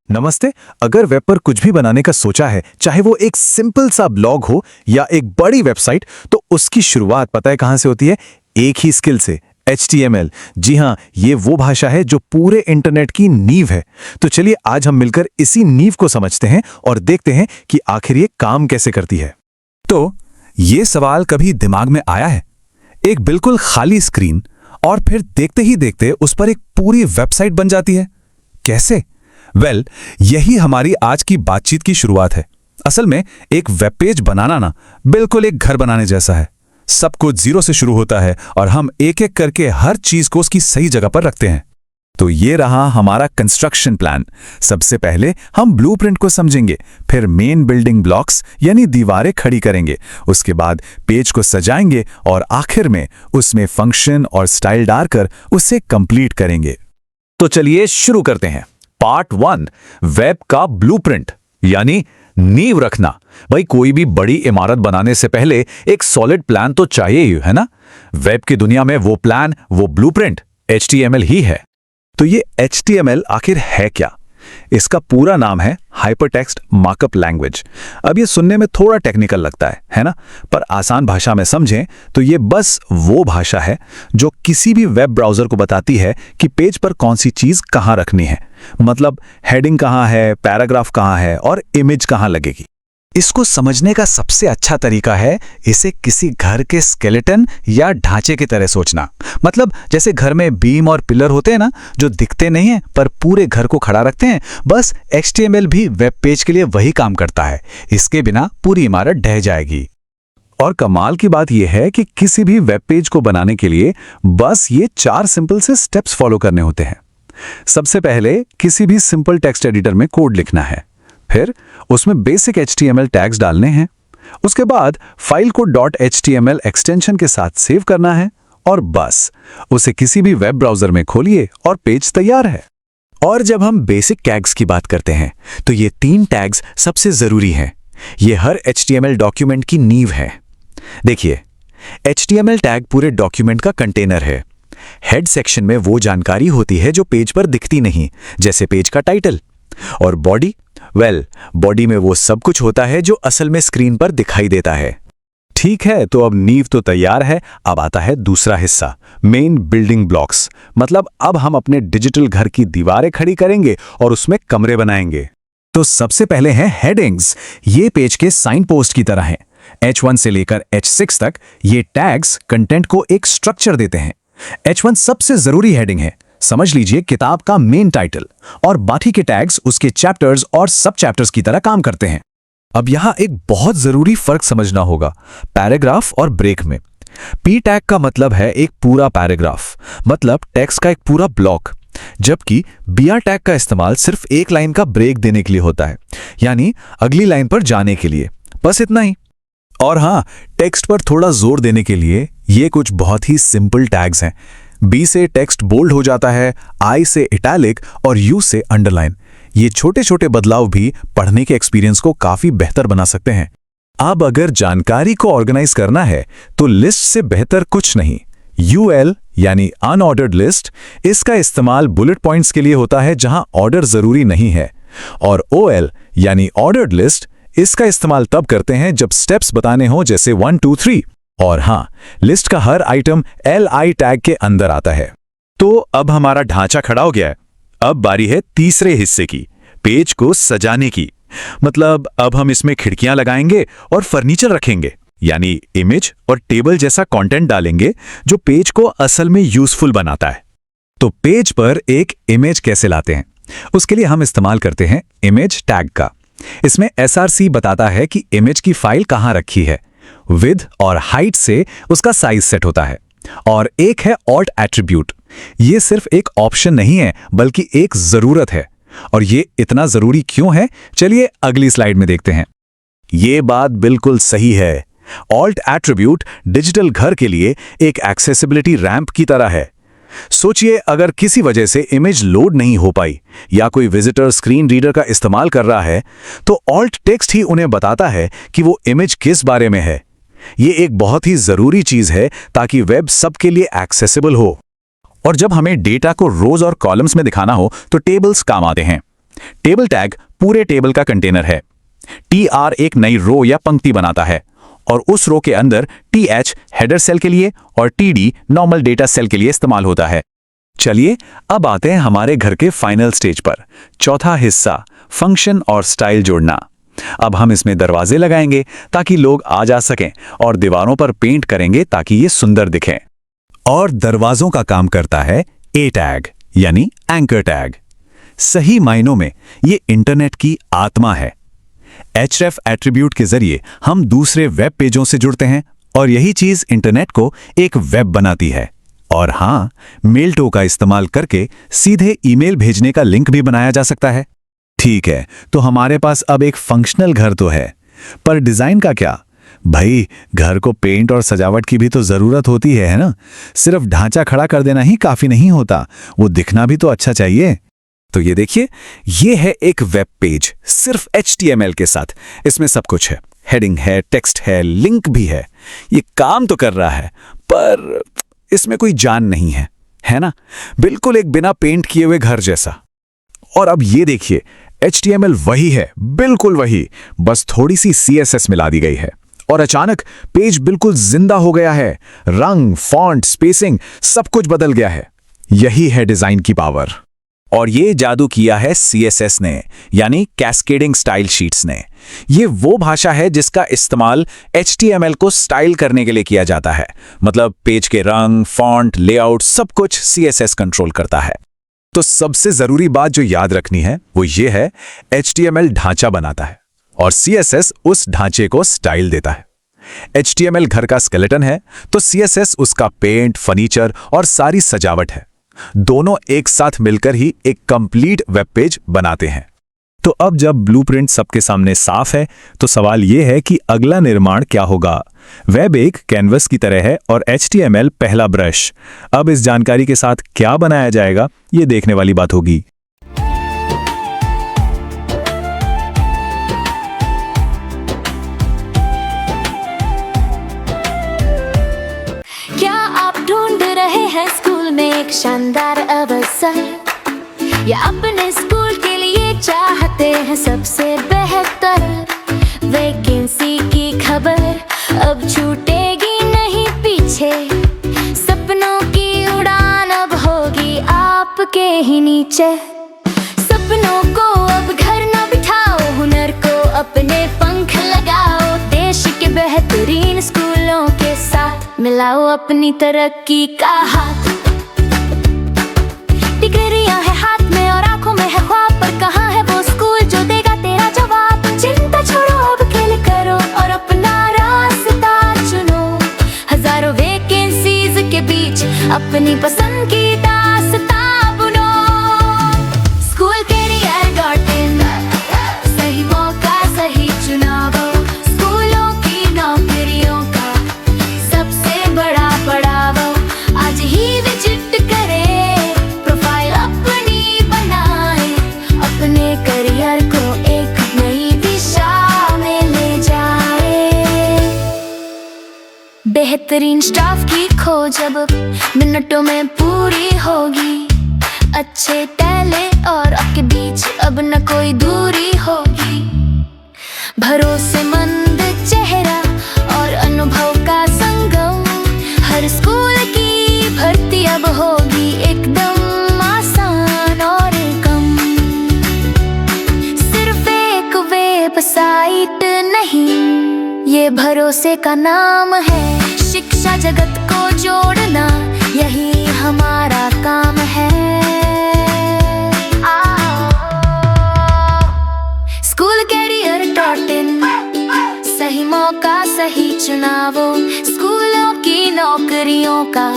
नमस्ते। अगर वेब पर कुछ भी बनाने का सोचा है, चाहे वो एक सिंपल सा ब्लॉग हो या एक बड़ी वेबसाइट, तो उसकी शुरुआत पता है कहां से होती है? एक ही स्किल से, HTML। जी हाँ, ये वो भाषा है जो पूरे इंटरनेट की नींव है। तो चलिए आज हम मिलकर इसी नींव को समझते हैं और देखते हैं कि आखिर ये काम कैसे करती है। तो ये सवाल कभी दिमाग में आया है? एक बिल्कुल खाली स्क्रीन और फिर देखते ही देखते उस पर एक पूरी वेबसाइट बन जाती है। कैसे? यही हमारी आज की बातचीत की शुरुआत है। असल में एक वेब पेज बनाना ना बिल्कुल एक घर बनाने जैसा है। सब कुछ जीरो से शुरू होता है और हम एक एक करके हर चीज को उसकी सही जगह पर रखते हैं। तो ये रहा हमारा कंस्ट्रक्शन प्लान। सबसे पहले हम ब्लूप्रिंट को समझेंगे, फिर मेन बिल्डिंग ब्लॉक्स यानी दीवारें खड़ी करेंगे, उसके बाद पेज को सजाएंगे और आखिर में उसमें फंक्शन और स्टाइल डालकर उसे कंप्लीट करेंगे। तो चलिए शुरू करते हैं। पार्ट 1, वेब का ब्लूप्रिंट यानी नींव रखना। भाई, कोई भी बड़ी इमारत बनाने से पहले एक सॉलिड प्लान तो चाहिए ही, है ना? वेब की दुनिया में वो प्लान, वो ब्लूप्रिंट HTML ही है। तो ये HTML आखिर है क्या? इसका पूरा नाम है हाइपरटेक्स्ट मार्कअप लैंग्वेज। अब ये सुनने में थोड़ा टेक्निकल लगता है ना? पर आसान भाषा में समझें तो ये बस वो भाषा है जो किसी भी वेब ब्राउज़र को बताती है कि पेज पर कौन सी चीज़ कहाँ रखनी है। मतलब हेडिंग कहाँ है, पैराग्राफ कहाँ है और इमेज कहाँ लगेगी। इसको समझने का सबसे अच्छा तरीका है इसे किसी घर के स्केलेटन या ढांचे की तरह सोचना। मतलब जैसे घर में बीम और पिलर होते हैं ना, जो दिखते नहीं हैं पर पूरे घर को खड़ा रखते हैं। बस HTML भी वेब पेज के लिए वही काम करता है। इसके बिना पूरी इमारत ढह जाएगी। और कमाल की बात यह है कि किसी भी वेब पेज को बनाने के लिए बस ये 4 सिंपल से स्टेप्स फॉलो करने होते हैं। सबसे पहले किसी भी सिंपल टेक्स्ट एडिटर में कोड लिखना है, फिर उसमें बेसिक HTML टैग्स डालने हैं, उसके बाद फाइल को .html एक्सटेंशन के साथ सेव करना है और बस उसे किसी भी वेब ब्राउज़र में खोलिए और पेज तैयार है। और जब हम बेसिक टैग्स की बात करते हैं तो ये 3 टैग्स सबसे ज़रूरी हैं। ये हर HTML डॉक्यूमेंट की नींव है। देखिए, HTML टैग पूरे डॉक्यूमेंट का कंटेनर है। हेड सेक्शन में वो जानकारी होती है जो पेज पर दिखती नहीं, जैसे पेज का टाइटल। और बॉडी, बॉडी में वो सब कुछ होता है जो असल में स्क्रीन पर दिखाई देता है। ठीक है, तो अब नींव तो तैयार है। अब आता है दूसरा हिस्सा, मेन बिल्डिंग ब्लॉक्स। मतलब अब हम अपने डिजिटल घर की दीवारें खड़ी करेंगे और उसमें कमरे बनाएंगे। तो सबसे पहले हैं हेडिंग्स। ये पेज के साइन पोस्ट की तरह हैं। H1 से लेकर H6 तक ये टैग्स कंटेंट को एक स्ट्रक्चर देते हैं। H1 सबसे जरूरी हेडिंग है, समझ लीजिए किताब का मेन टाइटल, और बाकी के टैग्स उसके चैप्टर्स और सब चैप्टर्स की तरह काम करते हैं। अब यहां एक बहुत जरूरी फर्क समझना होगा पैराग्राफ और ब्रेक में। P टैग का मतलब है एक पूरा पैराग्राफ, मतलब टेक्स्ट का एक पूरा ब्लॉक, जबकि BR टैग का इस्तेमाल सिर्फ एक लाइन का ब्रेक देने के लिए होता है, यानी अगली लाइन पर जाने के लिए। बस इतना ही। और हाँ, टेक्स्ट पर थोड़ा जोर देने के लिए ये कुछ बहुत ही सिंपल टैग्स हैं। B से टेक्स्ट बोल्ड हो जाता है, I से इटैलिक और U से अंडरलाइन। ये छोटे छोटे बदलाव भी पढ़ने के एक्सपीरियंस को काफी बेहतर बना सकते हैं। अब अगर जानकारी को ऑर्गेनाइज करना है तो लिस्ट से बेहतर कुछ नहीं। UL यानी अनऑर्डर्ड लिस्ट, इसका इस्तेमाल बुलेट पॉइंट्स के लिए होता है जहां ऑर्डर जरूरी नहीं है। और OL यानी ऑर्डर्ड लिस्ट, इसका इस्तेमाल तब करते हैं जब स्टेप्स बताने हो, जैसे 1 2 3। और हाँ, लिस्ट का हर आइटम LI टैग के अंदर आता है। तो अब हमारा ढांचा खड़ा हो गया है। अब बारी है तीसरे हिस्से की, पेज को सजाने की। मतलब अब हम इसमें खिड़कियां लगाएंगे और फर्नीचर रखेंगे, यानी इमेज और टेबल जैसा कंटेंट डालेंगे जो पेज को असल में यूजफुल बनाता है। तो पेज पर एक इमेज कैसे लाते हैं? उसके लिए हम इस्तेमाल करते हैं इमेज टैग का। इसमें SRC बताता है कि इमेज की फाइल कहां रखी है। विड्थ और हाइट से उसका साइज सेट होता है। और एक है ऑल्ट एट्रीब्यूट। ये सिर्फ एक ऑप्शन नहीं है, बल्कि एक जरूरत है। और ये इतना जरूरी क्यों है, चलिए अगली स्लाइड में देखते हैं। ये बात बिल्कुल सही है। ऑल्ट एट्रीब्यूट डिजिटल घर के लिए एक एक्सेसिबिलिटी रैंप की तरह है। सोचिए, अगर किसी वजह से इमेज लोड नहीं हो पाई या कोई विजिटर स्क्रीन रीडर का इस्तेमाल कर रहा है, तो ऑल्ट टेक्स्ट ही उन्हें बताता है कि वो इमेज किस बारे में है। ये एक बहुत ही जरूरी चीज है ताकि वेब सबके लिए एक्सेसिबल हो। और जब हमें डेटा को रोज और कॉलम्स में दिखाना हो तो टेबल्स काम आते हैं। टेबल टैग पूरे टेबल का कंटेनर है। TR एक नई रो या पंक्ति बनाता है और उस रो के अंदर TH हेडर सेल के लिए और TD नॉर्मल डेटा सेल के लिए इस्तेमाल होता है। चलिए अब आते हैं हमारे घर के फाइनल स्टेज पर, चौथा हिस्सा, फंक्शन और स्टाइल जोड़ना। अब हम इसमें दरवाजे लगाएंगे ताकि लोग आ जा सकें और दीवारों पर पेंट करेंगे ताकि ये सुंदर दिखें। और दरवाजों का काम करता है A टैग यानी एंकर टैग। सही मायनों में ये इंटरनेट की आत्मा है। href एट्रीब्यूट के जरिए हम दूसरे वेब पेजों से जुड़ते हैं और यही चीज इंटरनेट को एक वेब बनाती है। और हाँ, मेल्टो का इस्तेमाल करके सीधे ईमेल भेजने का लिंक भी बनाया जा सकता है। ठीक है, तो हमारे पास अब एक फंक्शनल घर तो है, पर डिजाइन का क्या? भाई, घर को पेंट और सजावट की भी तो जरूरत होती है ना? सिर्फ ढांचा खड़ा कर देना ही काफी नहीं होता, वो दिखना भी तो अच्छा चाहिए। तो ये देखिए, ये है एक वेब पेज सिर्फ HTML के साथ। इसमें सब कुछ है, हेडिंग है, टेक्स्ट है, लिंक भी है। ये काम तो कर रहा है, पर इसमें कोई जान नहीं है, है ना? बिल्कुल एक बिना पेंट किए हुए घर जैसा। और अब ये देखिए, HTML वही है, बिल्कुल वही, बस थोड़ी सी CSS मिला दी गई है और अचानक पेज बिल्कुल जिंदा हो गया है। रंग, फॉन्ट, स्पेसिंग सब कुछ बदल गया है। यही है डिजाइन की पावर। और ये जादू किया है CSS ने, यानी कैस्केडिंग स्टाइल शीट्स ने। ये वो भाषा है जिसका इस्तेमाल HTML को स्टाइल करने के लिए किया जाता है। मतलब पेज के रंग, फॉन्ट, लेआउट सब कुछ CSS कंट्रोल करता है। तो सबसे जरूरी बात जो याद रखनी है वो ये है, HTML ढांचा बनाता है और CSS उस ढांचे को स्टाइल देता है। HTML घर का स्केलेटन है तो CSS उसका पेंट, फर्नीचर और सारी सजावट है। दोनों एक साथ मिलकर ही एक कंप्लीट वेब पेज बनाते हैं। तो अब जब ब्लूप्रिंट सबके सामने साफ है तो सवाल यह है कि अगला निर्माण क्या होगा। वेब एक कैनवस की तरह है और HTML पहला ब्रश। अब इस जानकारी के साथ क्या बनाया जाएगा, ये देखने वाली बात होगी। क्या आप ढूंढ रहे हैं स्कूल में एक शानदार अवसर, या अपने स्कूल के लिए चाहते हैं सबसे बेहतर वैकेंसी की खबर? अब छूटेगी नहीं पीछे, सपनों की उड़ान अब होगी आपके ही नीचे। सपनों को अब घर न बिठाओ, हुनर को अपने पंख लगाओ। देश के बेहतरीन स्कूलों के साथ मिलाओ अपनी तरक्की का हाथ। डिग्रियां है हाथ में और आंखों में है ख्वाब, पर कहाँ है वो स्कूल जो देगा तेरा जवाब? चिंता छोड़ो, अब खेल करो और अपना रास्ता चुनो। हजारों वैकेंसीज के बीच अपनी पसंद की दास्तां बुनो। SchoolCareer.in, सही मौका सही चुनाव। स्कूलों की नौकरियों का सबसे बड़ा पड़ाव। आज ही विजिट करें, प्रोफाइल अपनी बनाएं, अपने करियर को एक नई दिशा में ले जाएं। बेहतरीन स्टाफ की खोज अब मिनटों में पूरी होगी। अच्छे टैलेंट और आपके बीच अब न कोई दूरी होगी। भरोसेमंद चेहरा और अनुभव का संगम, हर स्कूल की भर्ती अब होगी एकदम आसान और कम। सिर्फ एक वेबसाइट नहीं, ये भरोसे का नाम है। शिक्षा जगत को जोड़ना यही हमारा काम है। SchoolCareer.in, सही मौका सही चुनावों। स्कूलों की नौकरियों का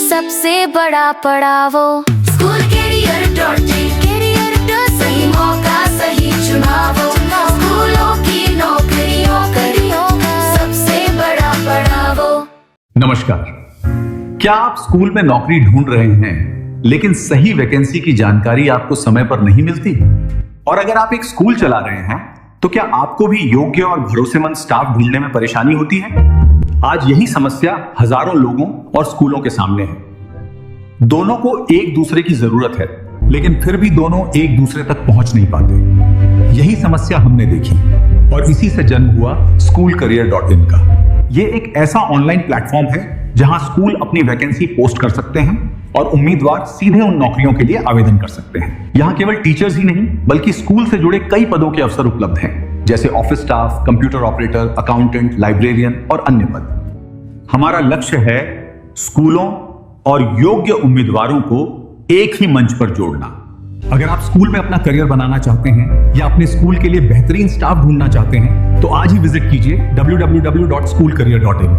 सबसे बड़ा पड़ावो। SchoolCareer.in, सही मौका सही चुनावों। स्कूलों की नौकरियों का सबसे बड़ा पड़ावो। नमस्कार। क्या आप स्कूल में नौकरी ढूंढ रहे हैं लेकिन सही वैकेंसी की जानकारी आपको समय पर नहीं मिलती? और अगर आप एक स्कूल चला रहे हैं तो क्या आपको भी योग्य और भरोसेमंद स्टाफ ढूंढने में परेशानी होती है? आज यही समस्या हजारों लोगों और स्कूलों के सामने है। दोनों को एक दूसरे की जरूरत है लेकिन फिर भी दोनों एक दूसरे तक पहुंच नहीं पाते। यही समस्या हमने देखी और इसी से जन्म हुआ SchoolCareer.in का। ये एक ऐसा ऑनलाइन प्लेटफॉर्म है जहां स्कूल अपनी वैकेंसी पोस्ट कर सकते हैं और उम्मीदवार सीधे उन नौकरियों के लिए आवेदन कर सकते हैं। यहां केवल टीचर्स ही नहीं बल्कि स्कूल से जुड़े कई पदों के अवसर उपलब्ध हैं, जैसे office staff, computer operator, accountant, librarian और अन्य पद। हमारा लक्ष्य है स्कूलों और योग्य उम्मीदवारों को एक ही मंच पर जोड़ना। अगर आप स्कूल में अपना करियर बनाना चाहते हैं या अपने स्कूल के लिए बेहतरीन स्टाफ ढूंढना चाहते हैं तो आज ही विजिट कीजिए www.schoolcareer.in।